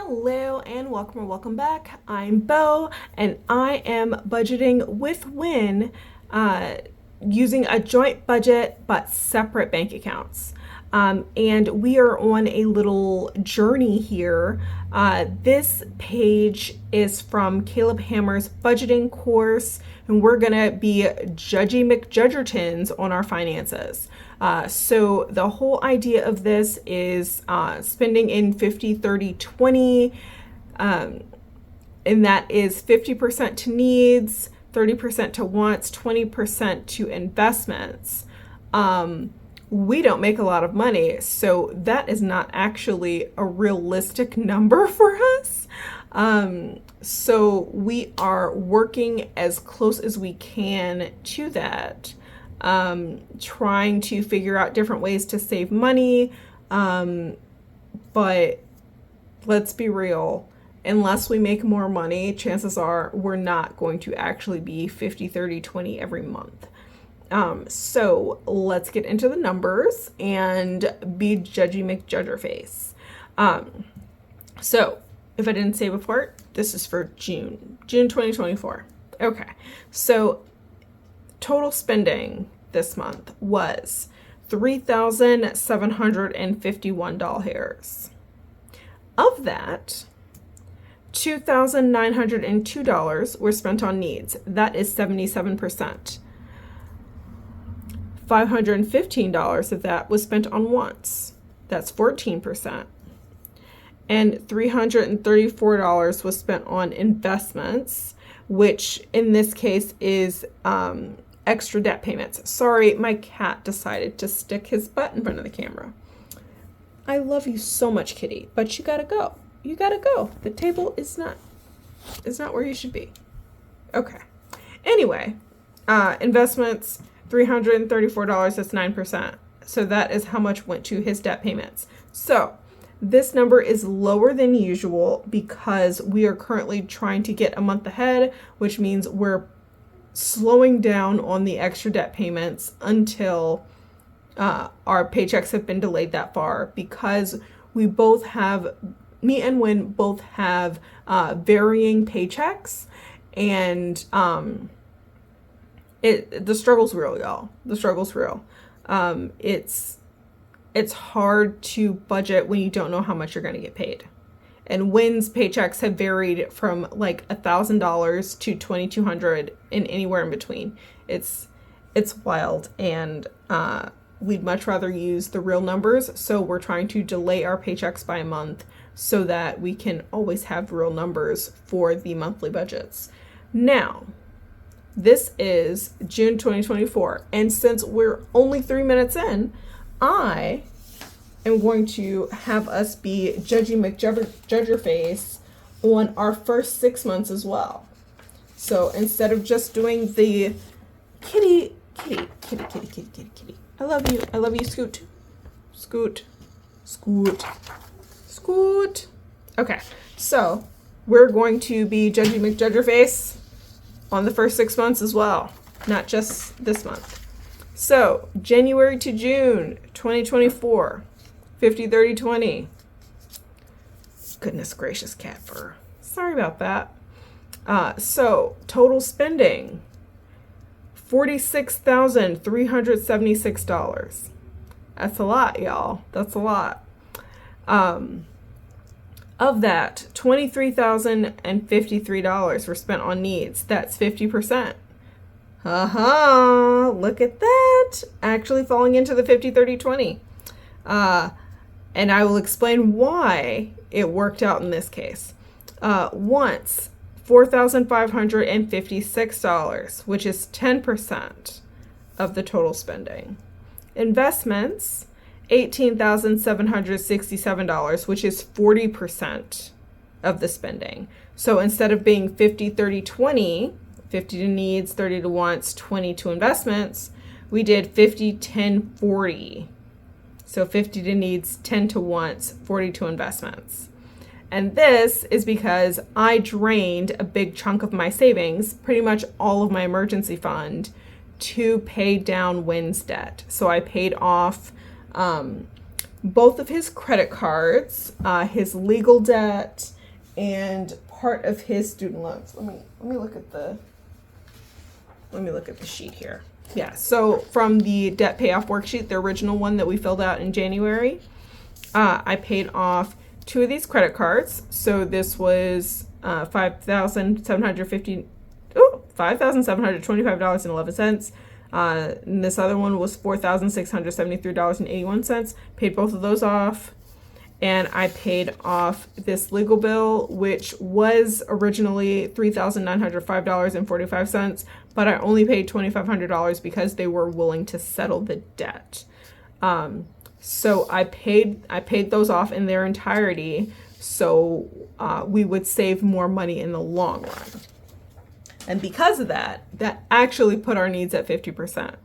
Hello and welcome or welcome back. I'm Bo and I am budgeting with Win using a joint budget but separate bank accounts. And we are on a little journey here. This page is from Caleb Hammer's budgeting course, and we're gonna be Judgy McJudgertons on our finances. So the whole idea of this is spending in 50, 30, 20, and that is 50% to needs, 30% to wants, 20% to investments. We don't make a lot of money, so that is not actually a realistic number for us. So we are working as close as we can to that, trying to figure out different ways to save money. But let's be real, unless we make more money, chances are we're not going to actually be 50, 30, 20 every month. So let's get into the numbers and be Judgy McJudgerface. So if I didn't say before, this is for June 2024. Okay. So total spending this month was $3,751. Of that, $2,902 were spent on needs. That is 77%. $515 of that was spent on wants. That's 14%. And $334 was spent on investments, which in this case is extra debt payments. Sorry, my cat decided to stick his butt in front of the camera. I love you so much, kitty, but you gotta go. You gotta go. The table is not where you should be. Okay. Anyway, investments, $334, that's 9%. So that is how much went to his debt payments. So this number is lower than usual because we are currently trying to get a month ahead, which means we're slowing down on the extra debt payments until our paychecks have been delayed that far, because we both have, me and Win both have varying paychecks, and the struggle's real, y'all. The struggle's real. It's hard to budget when you don't know how much you're going to get paid. And Win's paychecks have varied from like $1,000 to $2,200 and anywhere in between. It's wild, and we'd much rather use the real numbers. So we're trying to delay our paychecks by a month so that we can always have real numbers for the monthly budgets. Now, this is June 2024, and since we're only 3 minutes in, I am going to have us be Judgy McJudgerface on our first 6 months as well. So instead of just doing the kitty, I love you, Scoot. Okay, so we're going to be Judgy McJudgerface on the first 6 months as well, not just this month. So January to June 2024, 50, 30, 20. Goodness gracious, cat fur. Sorry about that. So total spending, $46,376. That's a lot, y'all. That's a lot. Of that, $23,053 were spent on needs. That's 50%. Look at that. Actually falling into the 50, 30, 20. And I will explain why it worked out in this case. Once, $4,556, which is 10% of the total spending. Investments, $18,767, which is 40% of the spending. So instead of being 50, 30, 20, 50 to needs, 30 to wants, 20 to investments, we did 50, 10, 40. So 50 to needs, 10 to wants, 40 to investments. And this is because I drained a big chunk of my savings, pretty much all of my emergency fund, to pay down Win's debt. So I paid off both of his credit cards, his legal debt, and part of his student loans. Let me look at the sheet here. Yeah, so from the debt payoff worksheet, the original one that we filled out in January, I paid off 2 of these credit cards. So this was $5,725.11. And this other one was $4,673.81. Paid both of those off. And I paid off this legal bill, which was originally $3,905.45, but I only paid $2,500 because they were willing to settle the debt. So I paid those off in their entirety, so we would save more money in the long run. And because of that, that actually put our needs at 50%.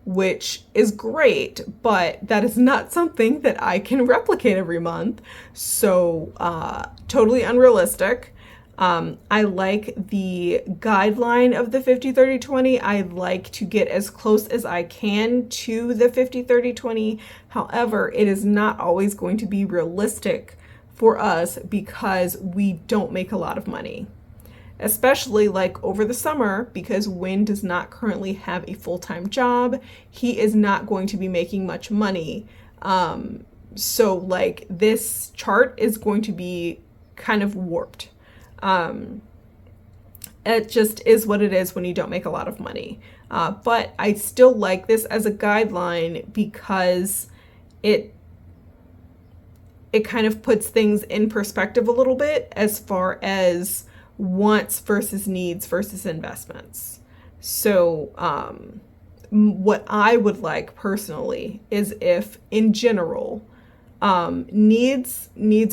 Which is great, but that is not something that I can replicate every month. So totally unrealistic. I like the guideline of the 50-30-20. I like to get as close as I can to the 50-30-20. However, it is not always going to be realistic for us because we don't make a lot of money. Especially like over the summer, because Win does not currently have a full-time job. He is not going to be making much money. So like this chart is going to be kind of warped. It just is what it is when you don't make a lot of money. But I still like this as a guideline because it kind of puts things in perspective a little bit as far as wants versus needs versus investments. So what I would like personally is if in general needs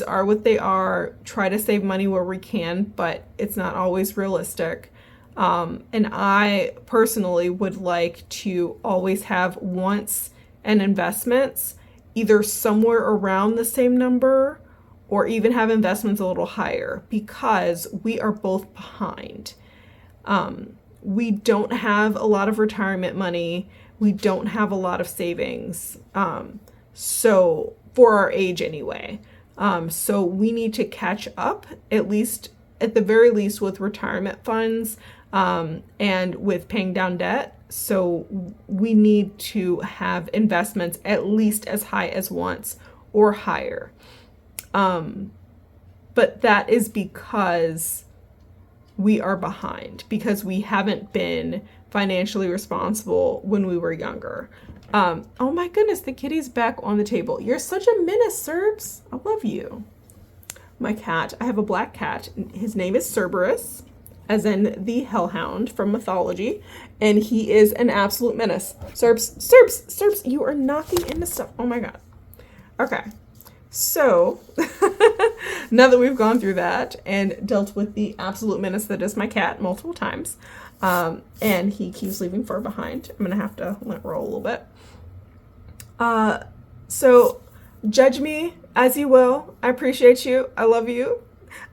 are what they are. Try to save money where we can, but it's not always realistic. And I personally would like to always have wants and investments either somewhere around the same number or even have investments a little higher because we are both behind. We don't have a lot of retirement money. We don't have a lot of savings. So for our age anyway. So we need to catch up at the very least with retirement funds and with paying down debt. So we need to have investments at least as high as wants or higher. But that is because we are behind, because we haven't been financially responsible when we were younger. Oh my goodness, the kitty's back on the table. You're such a menace, Cerbs. I love you. My cat, I have a black cat. His name is Cerberus, as in the hellhound from mythology, and he is an absolute menace. Cerbs, you are knocking into stuff. Oh my God. Okay. So, now that we've gone through that and dealt with the absolute menace that is my cat multiple times, and he keeps leaving fur behind, I'm going to have to let it roll a little bit. So, judge me as you will. I appreciate you. I love you.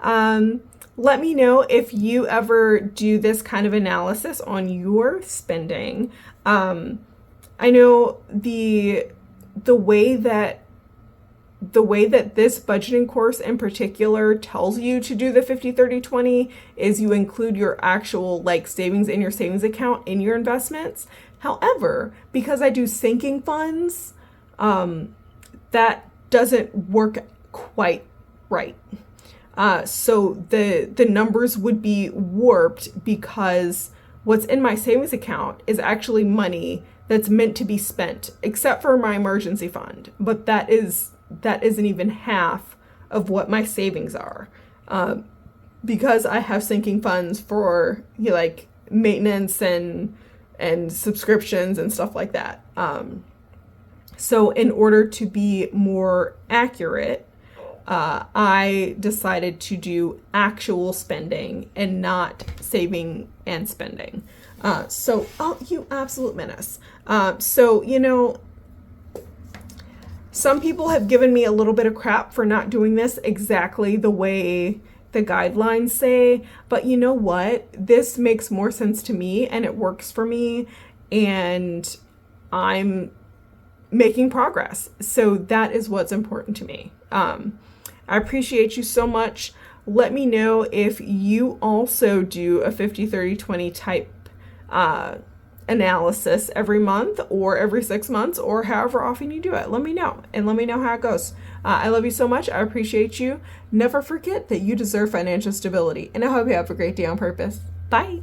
Let me know if you ever do this kind of analysis on your spending. I know the way that this budgeting course in particular tells you to do the 50-30-20 is you include your actual like savings in your savings account in your investments. However, because I do sinking funds, that doesn't work quite right. So the numbers would be warped because what's in my savings account is actually money that's meant to be spent, except for my emergency fund. But that isn't even half of what my savings are, because I have sinking funds for like maintenance and subscriptions and stuff like that. So in order to be more accurate, I decided to do actual spending and not saving and spending. You absolute menace. Some people have given me a little bit of crap for not doing this exactly the way the guidelines say, but you know what? This makes more sense to me and it works for me and I'm making progress. So that is what's important to me. I appreciate you so much. Let me know if you also do a 50-30-20 type analysis every month or every 6 months or however often you do it. Let me know and let me know how it goes. I love you so much. I appreciate you. Never forget that you deserve financial stability, and I hope you have a great day on purpose. Bye.